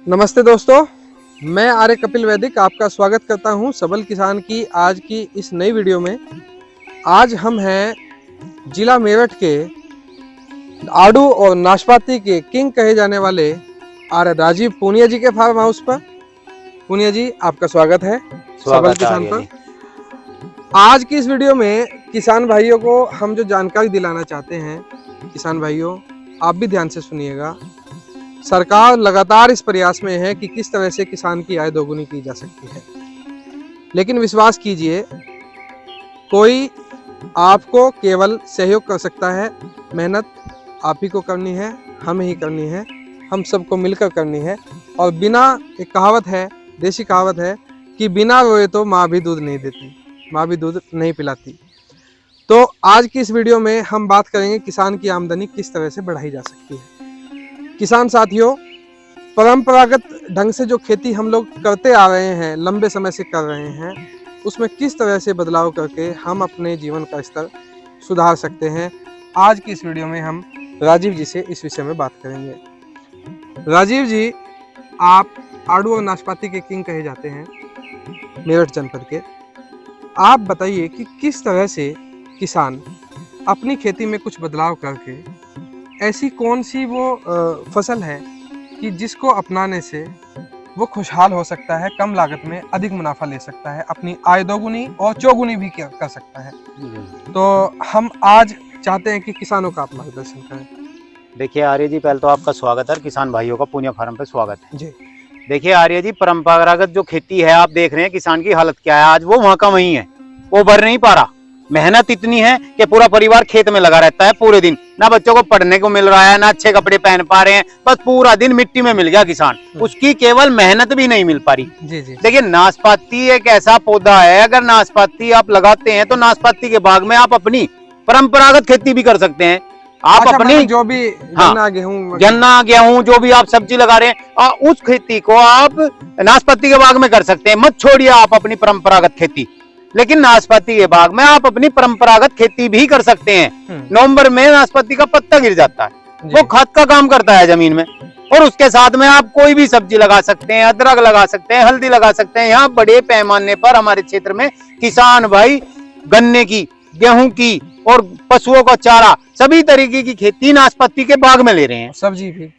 नमस्ते दोस्तों, मैं आर्य कपिल वैदिक आपका स्वागत करता हूं सबल किसान की आज की इस नई वीडियो में। आज हम हैं जिला मेरठ के आड़ू और नाशपाती के किंग कहे जाने वाले आर्य राजीव पूनिया जी के फार्म हाउस पर। पूनिया जी, आपका स्वागत है सबल किसान पर। आज की इस वीडियो में किसान भाइयों को हम जो जानकारी दिलाना चाहते हैं, किसान भाइयों आप भी ध्यान से सुनिएगा। सरकार लगातार इस प्रयास में है कि किस तरह से किसान की आय दोगुनी की जा सकती है, लेकिन विश्वास कीजिए कोई आपको केवल सहयोग कर सकता है। मेहनत आप ही को करनी है, हमें ही करनी है, हम सबको मिलकर करनी है। और बिना, एक कहावत है, देसी कहावत है कि बिना रोए तो माँ भी दूध नहीं देती, माँ भी दूध नहीं पिलाती। तो आज की इस वीडियो में हम बात करेंगे किसान की आमदनी किस तरह से बढ़ाई जा सकती है। किसान साथियों, परंपरागत ढंग से जो खेती हम लोग करते आ रहे हैं, लंबे समय से कर रहे हैं, उसमें किस तरह से बदलाव करके हम अपने जीवन का स्तर सुधार सकते हैं, आज की इस वीडियो में हम राजीव जी से इस विषय में बात करेंगे। राजीव जी, आप आड़ू और नाशपाती के किंग कहे जाते हैं मेरठ जनपद के। आप बताइए कि किस तरह से किसान अपनी खेती में कुछ बदलाव करके ऐसी कौन सी वो फसल है कि जिसको अपनाने से वो खुशहाल हो सकता है, कम लागत में अधिक मुनाफा ले सकता है, अपनी आय दोगुनी और चौगुनी भी कर सकता है। तो हम आज चाहते हैं कि किसानों का आप मार्गदर्शन करें। देखिए आर्य जी, पहले तो आपका स्वागत है, किसान भाइयों का पूनिया फार्म पे स्वागत है जी। देखिए आर्य जी, परंपरागत जो खेती है, आप देख रहे हैं किसान की हालत क्या है। आज वो वहाँ का वहीं है, वो भर नहीं पा रहा। मेहनत इतनी है कि पूरा परिवार खेत में लगा रहता है पूरे दिन, ना बच्चों को पढ़ने को मिल रहा है, ना अच्छे कपड़े पहन पा रहे हैं, बस पूरा दिन मिट्टी में मिल गया किसान। उसकी केवल मेहनत भी नहीं मिल पा रही। जी जी। देखिए, नाशपाती एक ऐसा पौधा है, अगर नाशपाती आप लगाते हैं तो नाशपाती के बाग में आप अपनी परंपरागत खेती भी कर सकते हैं। आप अपनी जो भी गन्ना गेहूं जो भी आप सब्जी लगा रहे हैं, उस खेती को आप नाशपाती के बाग में कर सकते हैं। मत छोड़िए आप अपनी परंपरागत खेती, लेकिन नाशपाती के बाग में आप अपनी परंपरागत खेती भी कर सकते हैं। नवंबर में नाशपाती का पत्ता गिर जाता है, वो खाद का काम करता है जमीन में, और उसके साथ में आप कोई भी सब्जी लगा सकते हैं, अदरक लगा सकते हैं, हल्दी लगा सकते हैं। यहाँ बड़े पैमाने पर हमारे क्षेत्र में किसान भाई गन्ने की, गेहूं की और पशुओं का चारा, सभी तरीके की खेती नाशपाती के बाग में ले रहे हैं।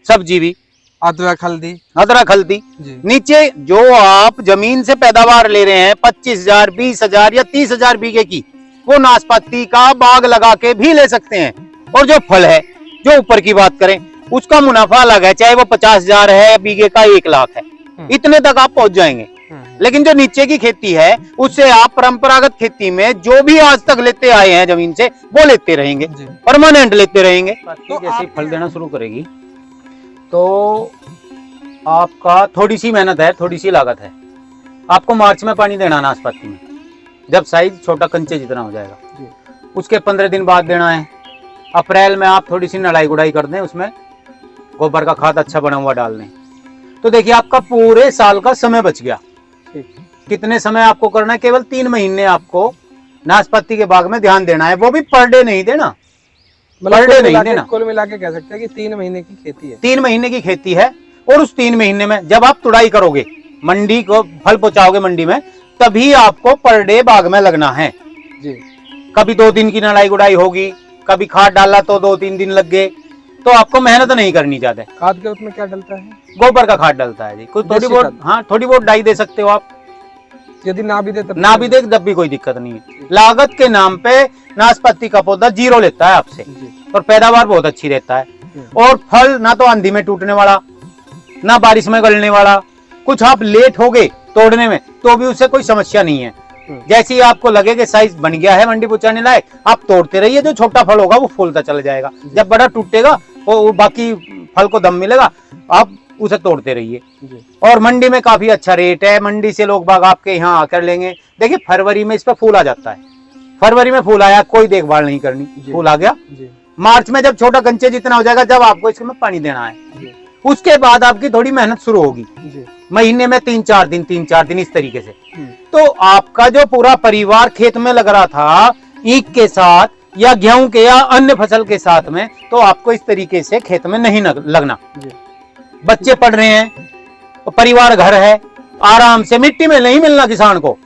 सब्जी भी अदरक हल्दी नीचे जो आप जमीन से पैदावार ले रहे हैं 25,000, 20,000 या 30,000 बीघे की, वो नाशपाती का बाग लगा के भी ले सकते हैं। और जो फल है, जो ऊपर की बात करें, उसका मुनाफा अलग है, चाहे वो 50,000 है, बीघे का 1 लाख है, इतने तक आप पहुंच जाएंगे। लेकिन जो नीचे की खेती है, उससे आप परंपरागत खेती में जो भी आज तक लेते आए हैं जमीन से, वो लेते रहेंगे, परमानेंट लेते रहेंगे। तो जैसे फल देना शुरू करेगी तो आपका थोड़ी सी मेहनत है, थोड़ी सी लागत है। आपको मार्च में पानी देना नाशपाती में, जब साइज छोटा कंचे जितना हो जाएगा। उसके 15 दिन बाद देना है। अप्रैल में आप थोड़ी सी नड़ाई गुड़ाई कर दें, उसमें गोबर का खाद अच्छा बना हुआ डाल दें, तो देखिए आपका पूरे साल का समय बच गया। कितने समय आपको करना है? केवल 3 महीने आपको नाशपाती के बाग में ध्यान देना है, वो भी पर डे नहीं देना, कुल मिला के कह सकते हैं कि 3 महीने की खेती है। 3 महीने की खेती है, और उस 3 महीने में जब आप तुड़ाई करोगे, मंडी को फल पहुंचाओगे मंडी में, तभी आपको पर डे बाग में लगना है जी। कभी 2 दिन की नड़ाई गुड़ाई होगी, कभी खाद डाला तो 2-3 दिन लग गए, तो आपको मेहनत नहीं करनी ज्यादा। खाद के उसमें क्या डलता है? गोबर का खाद डलता है जी, कुछ थोड़ी बहुत, हाँ थोड़ी बहुत डाई दे सकते हो आप। यदि ना भी दे तब भी कोई दिक्कत नहीं है। लागत के नाम पे नाशपाती का पौधा 0 लेता है आपसे, और पैदावार बहुत अच्छी रहता है। और फल ना तो आंधी में टूटने वाला, ना बारिश में गलने वाला। कुछ आप लेट हो गए तोड़ने में तो भी उससे कोई समस्या नहीं है। जैसे ही आपको लगे कि साइज बन गया है मंडी पहुंचाने लायक, आप तोड़ते रहिए। जो छोटा फल होगा वो फूलता चला जाएगा, जब बड़ा टूटेगा वो बाकी फल को दम मिलेगा, आप उसे तोड़ते रहिए। और मंडी में काफी अच्छा रेट है, मंडी से लोग बाग आपके यहाँ आकर लेंगे। देखिए, फरवरी में इस पर फूल आ जाता है। फरवरी में फूल आया, कोई देखभाल नहीं करनी, फूल आ गया। मार्च में जब छोटा कंचे जितना हो जाएगा, जब आपको इसमें पानी देना है, उसके बाद आपकी थोड़ी मेहनत शुरू होगी। महीने में 3-4 दिन इस तरीके से। तो आपका जो पूरा परिवार खेत में लग रहा था ईख के साथ या गेहूं के या अन्य फसल के साथ में, तो आपको इस तरीके से खेत में नहीं लगना। बच्चे पढ़ रहे हैं, परिवार घर है, आराम से मिट्टी में नहीं मिलना किसान को,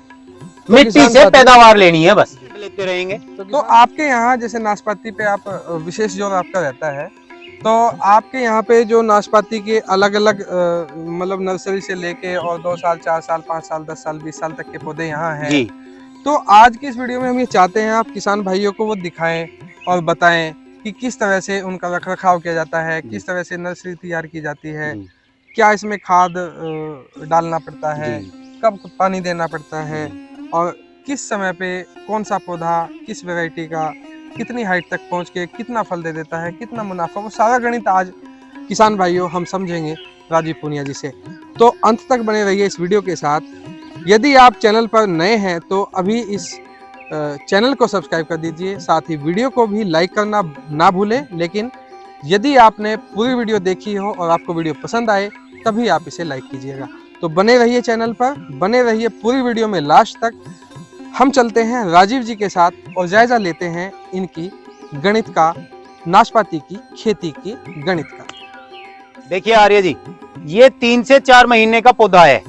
मिट्टी से पैदावार लेनी है, बस लेते रहेंगे। तो आपके यहाँ जैसे नाशपाती पे आप विशेष जोर आपका रहता है, तो आपके यहाँ पे जो नाशपाती के अलग अलग मतलब नर्सरी से लेके और 2 साल 4 साल 5 साल 10 साल 20 साल तक के पौधे यहाँ हैं जी। तो आज की इस वीडियो में हम ये चाहते हैं आप किसान भाइयों को वो दिखाएं और बताएं कि किस तरह से उनका रखरखाव किया जाता है, किस तरह से नर्सरी तैयार की जाती है, क्या इसमें खाद डालना पड़ता है, कब पानी देना पड़ता है और किस समय पे कौन सा पौधा किस वैरायटी का कितनी हाइट तक पहुंच के कितना फल दे देता है, कितना मुनाफा, वो सारा गणित आज किसान भाइयों हम समझेंगे राजीव पूनिया जी से। तो अंत तक बने रहिए इस वीडियो के साथ। यदि आप चैनल पर नए हैं तो अभी इस चैनल को सब्सक्राइब कर दीजिए, साथ ही वीडियो को भी लाइक करना ना भूलें। लेकिन यदि आपने पूरी वीडियो देखी हो और आपको वीडियो पसंद आए तभी आप इसे लाइक कीजिएगा। तो बने रहिए चैनल पर, बने रहिए पूरी वीडियो में लास्ट तक। हम चलते हैं राजीव जी के साथ और जायजा लेते हैं इनकी गणित का, नाशपाती की खेती की गणित का। देखिए आर्य जी, ये 3 से 4 महीने का पौधा है।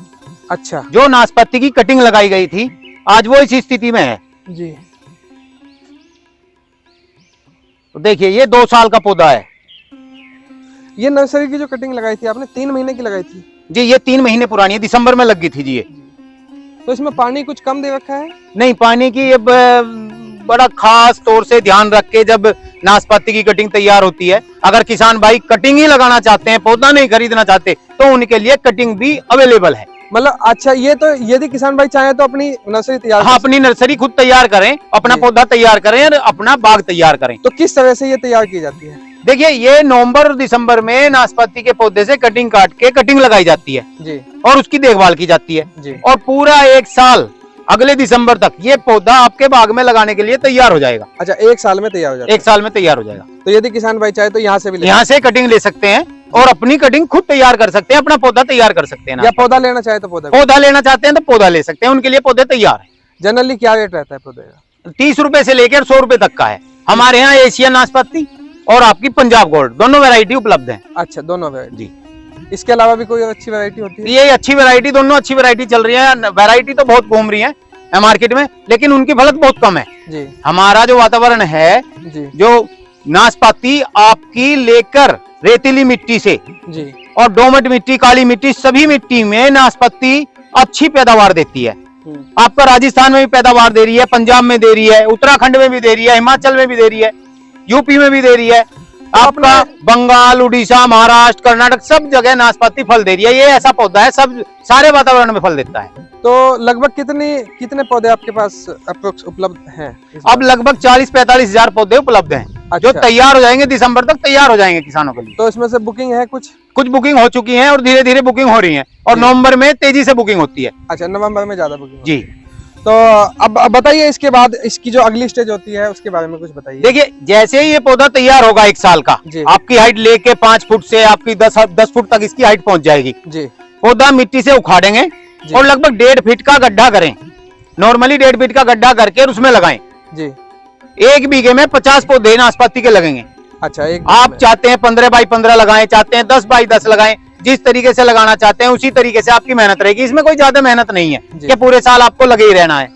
अच्छा, जो नाशपाती की कटिंग लगाई गई थी आज वो इस स्थिति में है जी। तो देखिए ये 2 साल का पौधा है। ये नर्सरी की जो कटिंग लगाई थी आपने 3 महीने की लगाई थी जी, ये 3 महीने पुरानी है, दिसंबर में लगी थी जी ये। तो इसमें पानी कुछ कम दे रखा है? नहीं, पानी की अब बड़ा खास तौर से ध्यान रख के जब नाशपाती की कटिंग तैयार होती है, अगर किसान भाई कटिंग ही लगाना चाहते हैं, पौधा नहीं खरीदना चाहते, तो उनके लिए कटिंग भी अवेलेबल है। मतलब अच्छा, ये तो यदि किसान भाई चाहे तो अपनी नर्सरी तैयार, हाँ, अपनी नर्सरी खुद तैयार करें, अपना पौधा तैयार करें और अपना बाग तैयार करें। तो किस तरह से ये तैयार की जाती है? देखिए, ये नवंबर और दिसंबर में नाशपाती के पौधे से कटिंग काट के कटिंग लगाई जाती है जी, और उसकी देखभाल की जाती है जी। और पूरा 1 साल अगले दिसंबर तक ये पौधा आपके बाग में लगाने के लिए तैयार हो जाएगा। अच्छा, 1 साल में तैयार हो जाएगा? 1 साल में तैयार हो जाएगा। तो यदि किसान भाई चाहे तो यहाँ से भी यहाँ से कटिंग ले सकते हैं और अपनी कटिंग खुद तैयार कर सकते हैं, अपना पौधा तैयार कर सकते हैं। या पौधा लेना चाहे तो पौधा लेना चाहते हैं तो पौधा ले सकते हैं, उनके लिए पौधे तैयार है। जनरली क्या रेट रहता है पौधे का? 30 रुपए से लेकर 100 रुपए तक का है। हमारे यहाँ एशिया नाशपाती और आपकी पंजाब गोल्ड दोनों वैरायटी उपलब्ध है। अच्छा, दोनों वैरायटी जी। इसके अलावा भी कोई अच्छी वैरायटी होती है? ये अच्छी वैरायटी, दोनों अच्छी वैरायटी चल रही है। वैरायटी तो बहुत घूम रही है मार्केट में, लेकिन उनकी फलत बहुत कम है जी। हमारा जो वातावरण है जी, जो नाशपाती आपकी लेकर रेतीली मिट्टी से जी और दोमट मिट्टी, काली मिट्टी, सभी मिट्टी में नाशपाती अच्छी पैदावार देती है। आपका राजस्थान में भी पैदावार दे रही है, पंजाब में दे रही है, उत्तराखंड में भी दे रही है, हिमाचल में भी दे रही है, यूपी में भी दे रही है, आपका बंगाल, उड़ीसा, महाराष्ट्र, कर्नाटक सब जगह नाशपाती फल दे रही है। ये ऐसा पौधा है सब सारे वातावरण में फल देता है। तो लगभग कितने पौधे आपके पास अप्रोक्स उपलब्ध हैं? अब लगभग 40-45 हजार पौधे उपलब्ध हैं। अच्छा। जो तैयार हो जाएंगे, दिसंबर तक तैयार हो जाएंगे किसानों के लिए। तो इसमें से बुकिंग है? कुछ बुकिंग हो चुकी है और धीरे धीरे बुकिंग हो रही है और नवंबर में तेजी से बुकिंग होती है। अच्छा, नवंबर में ज्यादा बुकिंग जी। तो अब बताइए इसके बाद इसकी जो अगली स्टेज होती है उसके बारे में कुछ बताइए। देखिए, जैसे ही ये पौधा तैयार होगा 1 साल का, आपकी हाइट लेके 5 फुट से आपकी 10 फुट तक इसकी हाइट पहुंच जाएगी जी। पौधा मिट्टी से उखाड़ेंगे और लगभग 1.5 फीट का गड्ढा करें। नॉर्मली 1.5 फीट का गड्ढा करके उसमें लगाएं जी। 1 बीघे में 50 पौधे नाशपाती के लगेंगे। अच्छा, आप चाहते हैं 15 बाई 15 लगाएं, चाहते हैं 10 बाई 10 लगाएं, जिस तरीके से लगाना चाहते हैं उसी तरीके से आपकी मेहनत रहेगी। इसमें कोई ज्यादा मेहनत नहीं है कि पूरे साल आपको लगे ही रहना है।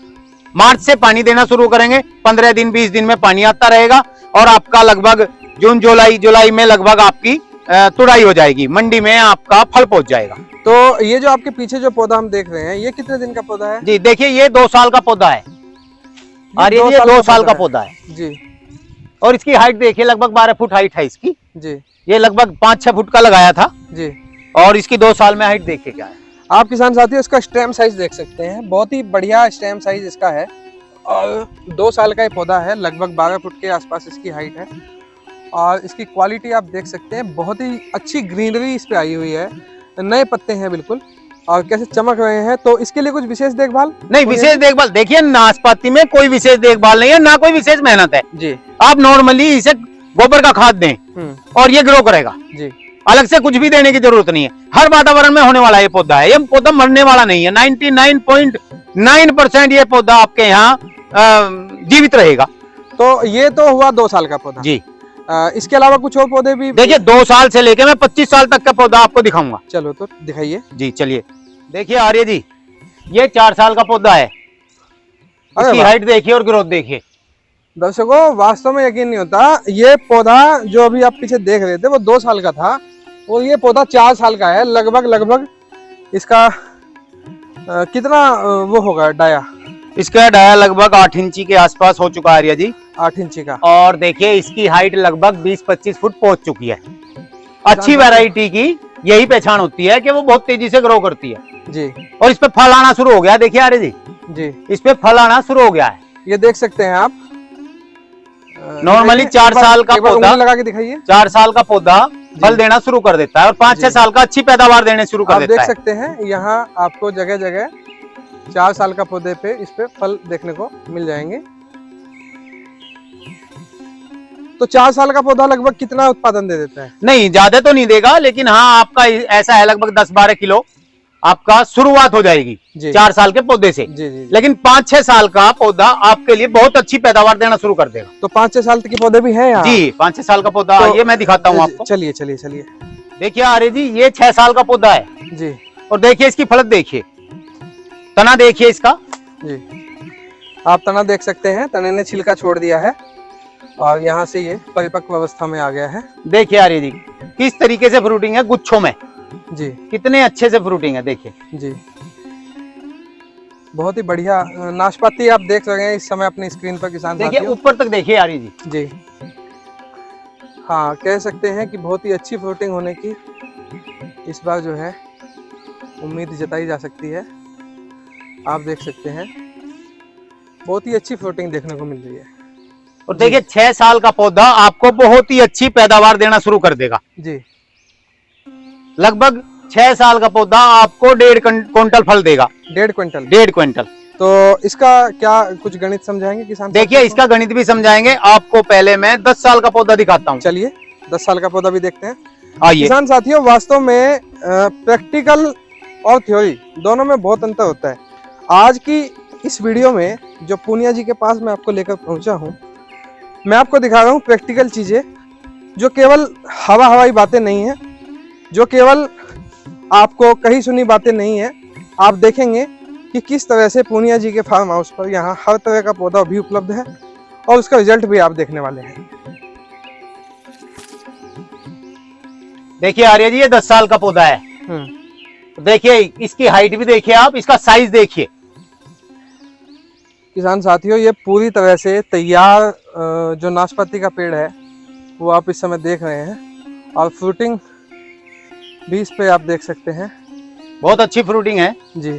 मार्च से पानी देना शुरू करेंगे, 15 दिन 20 दिन में पानी आता रहेगा और आपका लगभग जून जुलाई में लगभग आपकी तुड़ाई हो जाएगी, मंडी में आपका फल पहुंच जाएगा। तो ये जो आपके पीछे जो पौधा हम देख रहे हैं, ये कितने दिन का पौधा है? जी देखिए, ये 2 साल का पौधा है और ये 2 साल का पौधा है जी। और इसकी हाइट देखिए, लगभग 12 फुट हाइट है इसकी जी। ये लगभग 5-6 फुट का लगाया था जी और इसकी 2 साल में हाइट देखिए क्या है। आप किसान साथियों इसका स्टेम साइज देख सकते हैं, बहुत ही बढ़िया स्टेम साइज इसका है और 2 साल का ये पौधा है, लगभग 12 फुट के आसपास इसकी हाइट है और इसकी क्वालिटी आप देख सकते हैं, बहुत ही अच्छी ग्रीनरी इस पे आई हुई है, नए पत्ते हैं बिल्कुल और कैसे चमक रहे हैं। तो इसके लिए कुछ विशेष देखभाल नहीं? विशेष देखभाल देखिए, नाशपाती में कोई विशेष देखभाल नहीं है, ना कोई विशेष मेहनत है जी। आप नॉर्मली इसे गोबर का खाद दें और ये ग्रो करेगा जी। अलग से कुछ भी देने की जरूरत नहीं है, हर वातावरण में होने वाला ये पौधा है। ये पौधा मरने वाला नहीं है, 99.9% ये पौधा आपके यहाँ जीवित रहेगा। तो ये तो हुआ 2 साल का पौधा जी। इसके अलावा कुछ और पौधे भी? देखिए 2 साल से लेके मैं 25 साल तक का पौधा आपको दिखाऊंगा। चलो तो दिखाइए जी चलिए। देखिए आर्य जी, ये 4 साल का पौधा है। इसकी हाइट देखिए और ग्रोथ देखिए। दर्शकों, वास्तव में यकीन नहीं होता, ये पौधा जो अभी आप पीछे देख रहे थे वो 2 साल का था और ये पौधा 4 साल का है। लगभग इसका कितना वो होगा डाया? इसका डाया लगभग 8 इंची के आसपास हो चुका है आर्य जी। 8 इंची का। और देखिए इसकी हाइट लगभग 20-25 फुट पहुंच चुकी है। अच्छी वैरायटी की यही पहचान होती है कि वो बहुत तेजी से ग्रो करती है जी। और इस पे फल आना शुरू हो गया। देखिए आर्य जी, इस पे फल आना शुरू हो गया है। ये देख सकते हैं आप। नॉर्मली 4 साल का पौधा लगा के दिखाइए। 4 साल का पौधा फल देना शुरू कर देता है और 5-6 साल का अच्छी पैदावार देने शुरू कर देता है। देख सकते हैं यहाँ आपको जगह जगह 4 साल का पौधे पे इस पे फल देखने को मिल जाएंगे। तो 4 साल का पौधा लगभग कितना उत्पादन दे देता है? नहीं ज्यादा तो नहीं देगा, लेकिन हाँ आपका ऐसा है लगभग 10-12 किलो आपका शुरुआत हो जाएगी 4 साल के पौधे से। जी। लेकिन 5-6 साल का पौधा आपके लिए बहुत अच्छी पैदावार देना शुरू कर देगा। तो 5-6 साल के पौधे भी हैं यहाँ? जी 5-6 साल का पौधा तो, ये मैं दिखाता हूँ आपको। चलिए। देखिए आर्य जी, ये 6 साल का पौधा है जी। और देखिए इसकी फलक देखिए, तना देखिए इसका जी। आप तना देख सकते हैं, तने ने छिलका छोड़ दिया है और यहाँ से ये परिपक्व अवस्था में आ गया है। देखिए आर्य जी किस तरीके से फ्रूटिंग है गुच्छों में जी, कितने अच्छे से फ्रूटिंग है देखिए जी। बहुत ही बढ़िया नाशपाती आप देख रहे हैं इस समय अपनी स्क्रीन पर किसान। देखिए ऊपर तक देखिए आर्य जी। हाँ, कह सकते हैं कि बहुत ही अच्छी फ्रूटिंग होने की इस बार जो है उम्मीद जताई जा सकती है। आप देख सकते हैं बहुत ही अच्छी फ्रूटिंग देखने को मिल रही है। और देखिए 6 साल का पौधा आपको बहुत ही अच्छी पैदावार देना शुरू कर देगा जी। लगभग 6 साल का पौधा आपको 1.5 क्विंटल फल देगा। 1.5 क्विंटल। तो इसका क्या कुछ गणित समझाएंगे किसान? देखिए इसका गणित भी समझाएंगे आपको। पहले मैं 10 साल का पौधा दिखाता हूँ। चलिए 10 साल का पौधा भी देखते हैं। आइए। किसान साथियों, वास्तव में प्रैक्टिकल और थ्योरी दोनों में बहुत अंतर होता है। आज की इस वीडियो में जो पूनिया जी के पास मैं आपको लेकर पहुंचा हूं, मैं आपको दिखा रहा हूं प्रैक्टिकल चीजें, जो केवल हवाई बातें नहीं है, जो केवल आपको कहीं सुनी बातें नहीं है। आप देखेंगे कि किस तरह से पूनिया जी के फार्म हाउस पर यहाँ हर तरह का पौधा भी उपलब्ध है और उसका रिजल्ट भी आप देखने वाले हैं। देखिए आर्य जी, ये 10 साल का पौधा है। देखिए इसकी हाइट भी देखिए आप, इसका साइज देखिए। किसान साथियों, ये पूरी तरह से तैयार जो नाशपाती का पेड़ है वो आप इस समय देख रहे हैं और फ्रूटिंग भी इस पे आप देख सकते हैं। बहुत अच्छी फ्रूटिंग है जी।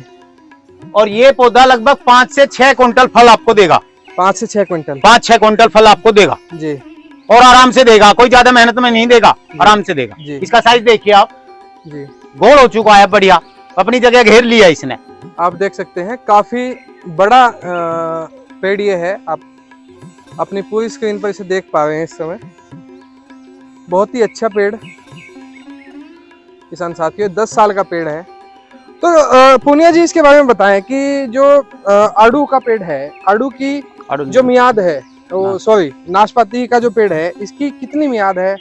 और ये पौधा लगभग 5 से 6 क्विंटल फल आपको देगा। 5 से 6 क्विंटल? 5-6 क्विंटल फल आपको देगा जी। और आराम से देगा, कोई ज्यादा मेहनत में नहीं देगा, आराम से देगा जी। इसका साइज देखिए आप जी। गोल हो चुका है, बढ़िया अपनी जगह घेर लिया इसने। आप देख सकते हैं काफी बड़ा पेड़ ये है। आप अपनी पूरी स्क्रीन पर इसे देख पा रहे हैं इस समय। बहुत ही अच्छा पेड़ किसान साथियों, 10 साल का पेड़ है। तो पूनिया जी इसके बारे में बताएं कि जो आड़ू का पेड़ है, आड़ू की जो मियाद है, सॉरी नाशपाती का जो पेड़ है, इसकी कितनी मियाद है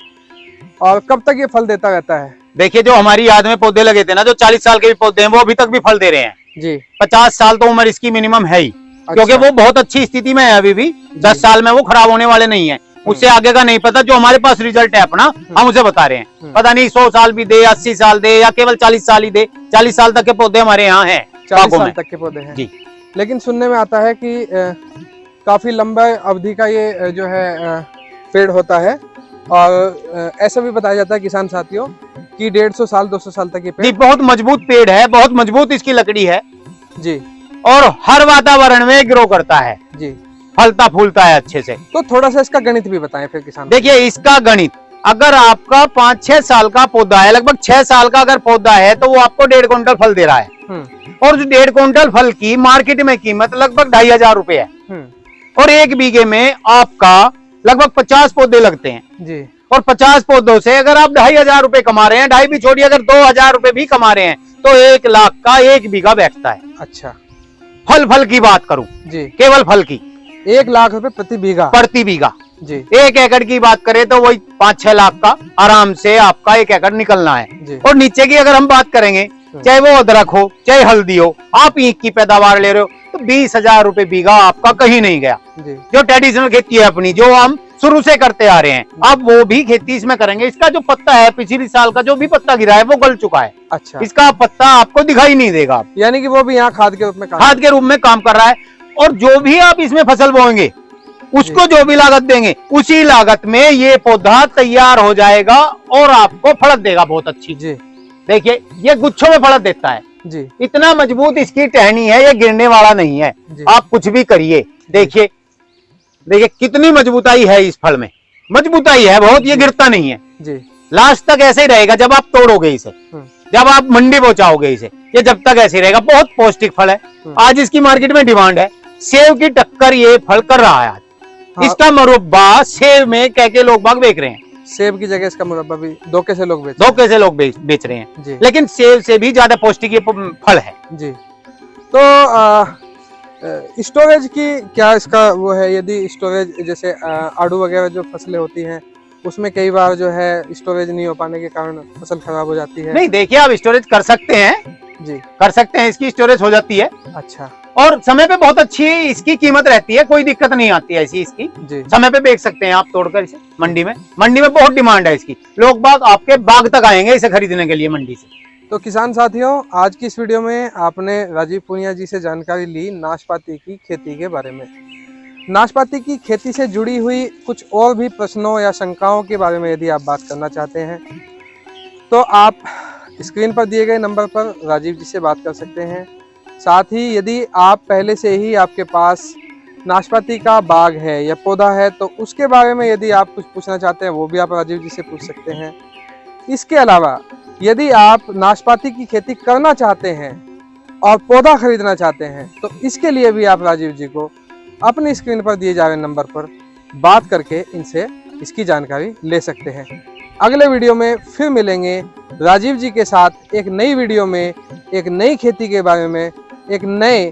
और कब तक ये फल देता रहता है? देखिए जो हमारी याद में पौधे लगे थे ना, जो 40 साल के भी पौधे हैं, वो अभी तक भी फल दे रहे हैं जी। 50 साल तो उम्र इसकी मिनिमम है ही। अच्छा। क्योंकि वो बहुत अच्छी स्थिति में है अभी भी। 10 साल में वो खराब होने वाले नहीं है। उससे आगे का नहीं पता, जो हमारे पास रिजल्ट है अपना हम उसे बता रहे हैं। पता नहीं 100 साल भी दे, 80 साल दे या केवल 40 साल ही दे। 40 साल तक के पौधे हमारे यहाँ हैं। 40 साल तक के पौधे हैं जी। लेकिन सुनने में आता है कि काफी लंबा अवधि का ये जो है पेड़ होता है और ऐसा भी बताया जाता है किसान साथियों कि 150 साल 200 साल तक ये पेड़ बहुत मजबूत पेड़ है, बहुत मजबूत इसकी लकड़ी है जी। और हर वातावरण में ग्रो करता है जी, फलता फूलता है अच्छे से। तो थोड़ा सा इसका गणित भी बताएं फिर किसान। देखिए इसका गणित, अगर आपका 5-6 साल का पौधा है, लगभग 6 साल का अगर पौधा है, तो वो आपको 1.5 क्विंटल फल दे रहा है। और जो 1.5 क्विंटल फल की मार्केट में कीमत लगभग 2,500 रुपए है। और 1 बीघे में आपका लगभग 50 पौधे लगते हैं जी। और 50 पौधों से अगर आप 2,500 रुपए कमा रहे हैं, 2.5 भी छोड़िए, अगर 2,000 रुपए भी कमा रहे हैं, तो 1 लाख का 1 बीघा बैठता है। अच्छा, फल की बात करूं जी, केवल फल की 1 लाख रुपए प्रति बीघा? जी 1 एकड़ की बात करें तो वही 5-6 लाख का आराम से आपका 1 एकड़ निकलना है। और नीचे की अगर हम बात करेंगे, चाहे वो अदरक हो चाहे हल्दी हो, आप ईख की पैदावार ले रहे हो तो 20,000 रुपए बीघा आपका कहीं नहीं गया। जो ट्रेडिशनल खेती है अपनी, जो हम शुरू से करते आ रहे हैं, अब वो भी खेती इसमें करेंगे। इसका जो पत्ता है, पिछले साल का जो भी पत्ता गिरा है वो गल चुका है। अच्छा, इसका पत्ता आपको दिखाई नहीं देगा, यानी कि वो भी यहाँ खाद के रूप में काम कर रहा है। और जो भी आप इसमें फसल बोएंगे, उसको जो भी लागत देंगे, उसी लागत में ये पौधा तैयार हो जाएगा और आपको फलत देगा बहुत अच्छी। जी देखिए, ये गुच्छों में फलत देता है जी, इतना मजबूत इसकी टहनी है, ये गिरने वाला नहीं है। आप कुछ भी करिए, देखिए कितनी मजबूताई है इस फल में, मजबूताई है बहुत, ये गिरता नहीं है जी। लास्ट तक ऐसे ही रहेगा जब आप तोड़ोगे इसे, जब आप मंडी पहुंचाओगे इसे, ये जब तक ऐसे ही रहेगा। बहुत पौष्टिक फल है। आज इसकी मार्केट में डिमांड है, सेब की टक्कर ये फल कर रहा है आज। हाँ। इसका मुरब्बा सेब में कह के लोग बाग बेच रहे हैं, सेब की जगह इसका मुरब्बा भी धोखे से लोग बेच रहे हैं। लेकिन सेब से भी ज्यादा पौष्टिक ये फल है जी। तो स्टोरेज की क्या इसका वो है? यदि स्टोरेज जैसे आड़ू वगैरह जो फसलें होती हैं, उसमें कई बार जो है स्टोरेज नहीं हो पाने के कारण फसल खराब हो जाती है। नहीं, देखिए आप स्टोरेज कर सकते हैं जी, कर सकते हैं, इसकी स्टोरेज हो जाती है। अच्छा, और समय पे बहुत अच्छी इसकी कीमत रहती है, कोई दिक्कत नहीं आती है ऐसी इसकी जी। समय पे बेच सकते हैं आप तोड़कर इसे मंडी में बहुत डिमांड है इसकी। लोग बाग आपके बाग तक आएंगे इसे खरीदने के लिए मंडी से। तो किसान साथियों, आज की इस वीडियो में आपने राजीव पूनिया जी से जानकारी ली नाशपाती की खेती के बारे में। नाशपाती की खेती से जुड़ी हुई कुछ और भी प्रश्नों या शंकाओं के बारे में यदि आप बात करना चाहते हैं तो आप स्क्रीन पर दिए गए नंबर पर राजीव जी से बात कर सकते हैं। साथ ही यदि आप पहले से ही आपके पास नाशपाती का बाग है या पौधा है तो उसके बारे में यदि आप कुछ पूछना चाहते हैं वो भी आप राजीव जी से पूछ सकते हैं। इसके अलावा यदि आप नाशपाती की खेती करना चाहते हैं और पौधा खरीदना चाहते हैं तो इसके लिए भी आप राजीव जी को अपनी स्क्रीन पर दिए जा रहे नंबर पर बात करके इनसे इसकी जानकारी ले सकते हैं। अगले वीडियो में फिर मिलेंगे राजीव जी के साथ एक नई वीडियो में, एक नई खेती के बारे में, एक नए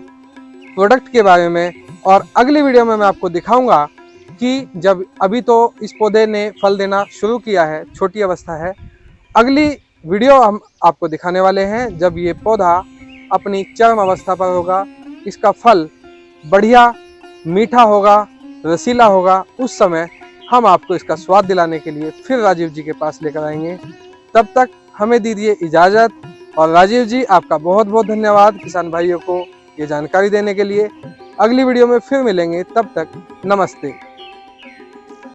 प्रोडक्ट के बारे में। और अगली वीडियो में मैं आपको दिखाऊंगा कि जब अभी तो इस पौधे ने फल देना शुरू किया है, छोटी अवस्था है, अगली वीडियो हम आपको दिखाने वाले हैं जब ये पौधा अपनी चरम अवस्था पर होगा, इसका फल बढ़िया मीठा होगा, रसीला होगा। उस समय हम आपको इसका स्वाद दिलाने के लिए फिर राजीव जी के पास लेकर आएंगे। तब तक हमें दीजिए इजाज़त। और राजीव जी, आपका बहुत बहुत धन्यवाद किसान भाइयों को ये जानकारी देने के लिए। अगली वीडियो में फिर मिलेंगे, तब तक नमस्ते।